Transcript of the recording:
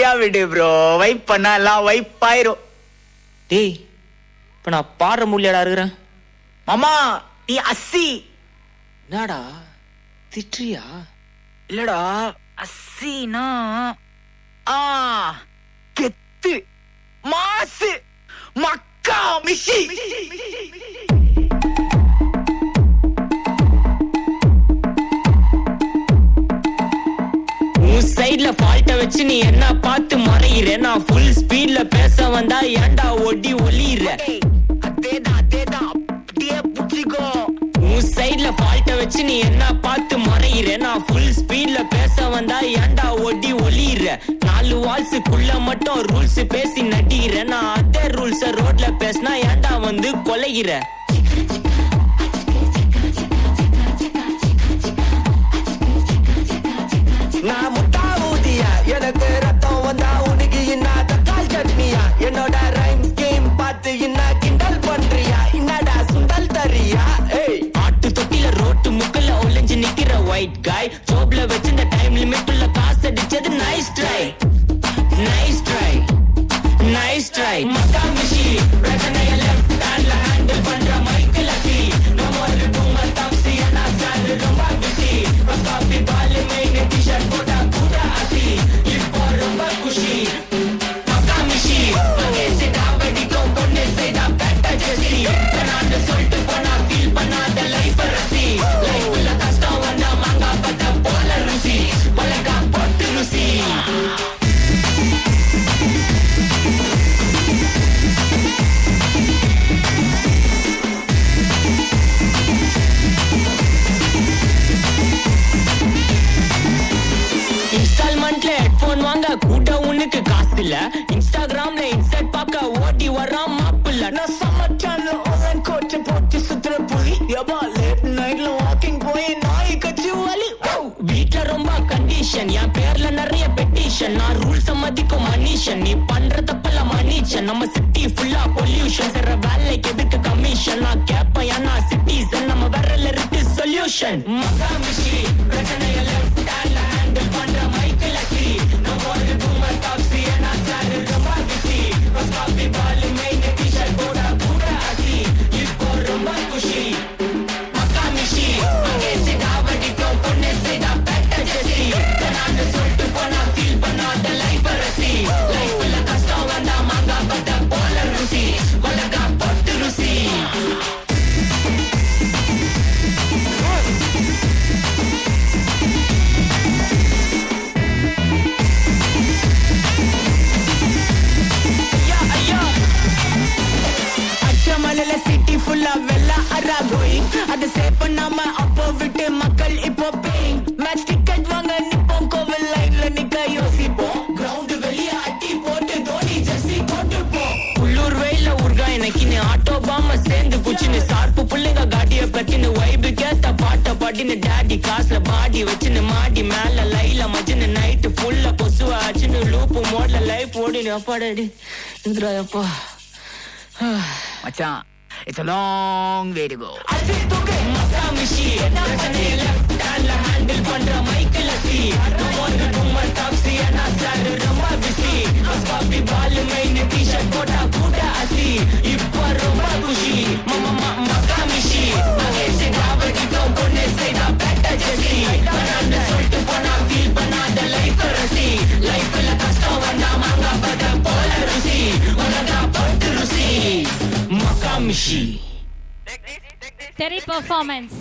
ஃப்ரீயா விடு bro. Vibe பண்ணா எல்லாம் வைப் ஆயிரும். டேய் இப்ப நான் பாடுற முடியாடா இருக்கிறேன். மாமா நீ அஸ்ஸி. என்னடா திட்டுறியா? இல்லடா அஸ்ஸினா கெத்து மாசு மக்கா மிஷி. சைட்ல ஃபால்ட்ட வச்சு நீ என்ன பார்த்து மறையிற? நான் ஃபுல் ஸ்பீட்ல பேச வந்தா ஏன்டா ஒடி ஒளியிற? அதேதான் அதேதான் அப்படியே புடிச்சிக்கோ. உன் சைட்ல ஃபால்ட்ட வச்சு நீ என்ன பார்த்து மறையிற? நான் ஃபுல் ஸ்பீட்ல பேச வந்தா ஏன்டா ஒடி ஒளியிற? 4 வால்ஸுக்குள்ள மட்டும் ரூல்ஸ் பேசி நடிகிற. நான் அதே ரூல்ஸ ரோட்ல பேசினா ஏன்டா வந்து கொலைகிற? நான் முட்டா ஊதியா, எனக்கு ரத்தம் வந்தா உனக்கு என்ன தக்காள் சட்னியா? என்னோட ரைம் ஸ்கீம் பார்த்து என்ன கிண்டல் பண்றியா? என்னடா சுண்டல் தரியா? ஆட்டு தொட்டில ரோட்டு முக்கல்ல ஒளிஞ்சு நிக்கிற ஒயிட் காய். ஜோப்ல வச்சு இந்த டைம் லிமிட் உள்ள காசு அடிச்சது nice try, nice try, nice try. மக்கா மிஷி பிரச்சனைய லெஃப்ட் ஹேண்ட்ல ஹேண்டில் பண்ற மைக்கேல் அசி. நம்ம ஒரு டூமர் டாப்ஸி என்ன சார் ரொம்ப பிஸி. காப்பி பால் மெயின் டி-ஷர்ட் போட்டா கூட அசி. இப்போ ரொம்ப குஷி மக்கா மிஷி. அங்கே சிட்டா வெடிக்கும் பொண்ணு செய்தா பெட்ட ஜெசி. நான் சொல்லிட்டு போனா ஃபீல் பண்ணாத லைஃப் ரசி. லைஃப்ல கஷ்டம் வந்தா மாங்கா பட்ட போல ருசி. பழக்கா போட்டு ருசி. இன்ஸ்டால்மெண்ட்ல ஹெட்போன் வாங்க கூட உனக்கு காசு இல்ல. இன்ஸ்டாகிராம்ல இன்ஸ்டன்ட் பார்க்க ஓடி வரான் மாப்பிள்ள. நான் சமச்சான ஓவன் கோட்டை போட்டு சுத்துற புலி. எபா லேட் நைட்ல வாக்கிங் போய் நாய் கட்சி வலி. வீட்ல ரொம்ப கண்டிஷன், என் பேர்ல நிறைய பெட்டிஷன். நான் ரூல்ஸ் மதிக்கும் மனுஷன், நீ பண்ற தப்பெல்லாம் மன்னிச்சன். நம்ம சிட்டி ஃபுல்லா பொல்யூஷன், செய்ற வேலைக்கு எதுக்கு கமிஷன்? நான் கேப்பேன் ஏன்னா சிட்டிசன், நம்ம விரல்ல இருக்கு சொல்யூஷன். மக்கா மிஷி பிரச்சனைய லெஃப்ட் ஹேண்ட்ல ஹேண்டில் பண்ற மைக்கேல் அசி. நம்ம ஒரு டூமர் டாப்ஸி என்ன சார் ரொம்ப பிஸி. காப்பி பால் மெயின் டி-ஷர்ட் போட கூட அசி. இப்போ ரொம்ப குஷி மக்கா மிஷி. அங்கே சிட்டா வெடிக்கும் பொண்ணு செய்தா பெட்ட ஜெசி. நான் சொல்லிட்டு போனா ஃபீல் பண்ணாத லைஃப் ரசி. லைஃப்ல கஷ்டம் வந்தா மாங்கா பட்ட போல ருசி. பழக்கா போட்டு ருசி. அச்சமலையில சிட்டி ஃபுல்லா வெள்ள அரா கோயிங். அதை சேவ் பண்ணாம அப்போ விட்டு மக்கள் இப்போ பேயிங். மேட்ச் டிக்கெட் வாங்க நிப்போம், கோவில் லைன்ல நிக்க யோசிப்போம். கிரவுண்ட் வெளிய அட்டி போட்டு தோனி ஜெர்சி போட்டுப்போம். உள்ளூர் வெயில ஊர்கா எனக்குன்னு ஆட்டோ பாம சேர்ந்து குச்சின்னு. சார்பு புள்ளைங்க காட்டிய பத்தின்னு வைபு கேத்த பாட்ட பாட்டின்னு. டாடி காசுல பாடி வச்சுன்னு மாடி மேல லைல மஜின்னு. நைட்டு ஃபுல்லா கொசுவ ஆச்சுன்னு லூப்பு மோட்ல லைஃப் ஓடினு. அப்பாடாடி இந்திராயப்பா. மச்சான் it's a long way to go. மக்கா மிஷி பிரச்சனைய லெஃப்ட் ஹேண்ட்ல ஹேண்டில் பண்ற மைக்கேல் அசி. நம்ம ஒரு டூமர் டாப்ஸி என்ன சார் ரொம்ப பிஸி. காப்பி பால் மெயின் டி-ஷர்ட் போட்டா கூட அசி. இப்போ ரொம்ப குஷி மக்கா மிஷி. அங்கே சிட்டா வெடிக்கும் பொண்ணு செய்தா பெட்ட ஜெசி. நான் சொல்லிட்டு போனா ஃபீல் பண்ணாத லைஃப் ரசி. லைஃப்ல கஷ்டம் வந்தா மாங்கா பட்ட போல ருசி. உனக்கா போட்டு ருசி மக்கா மிஷி. Terry performance.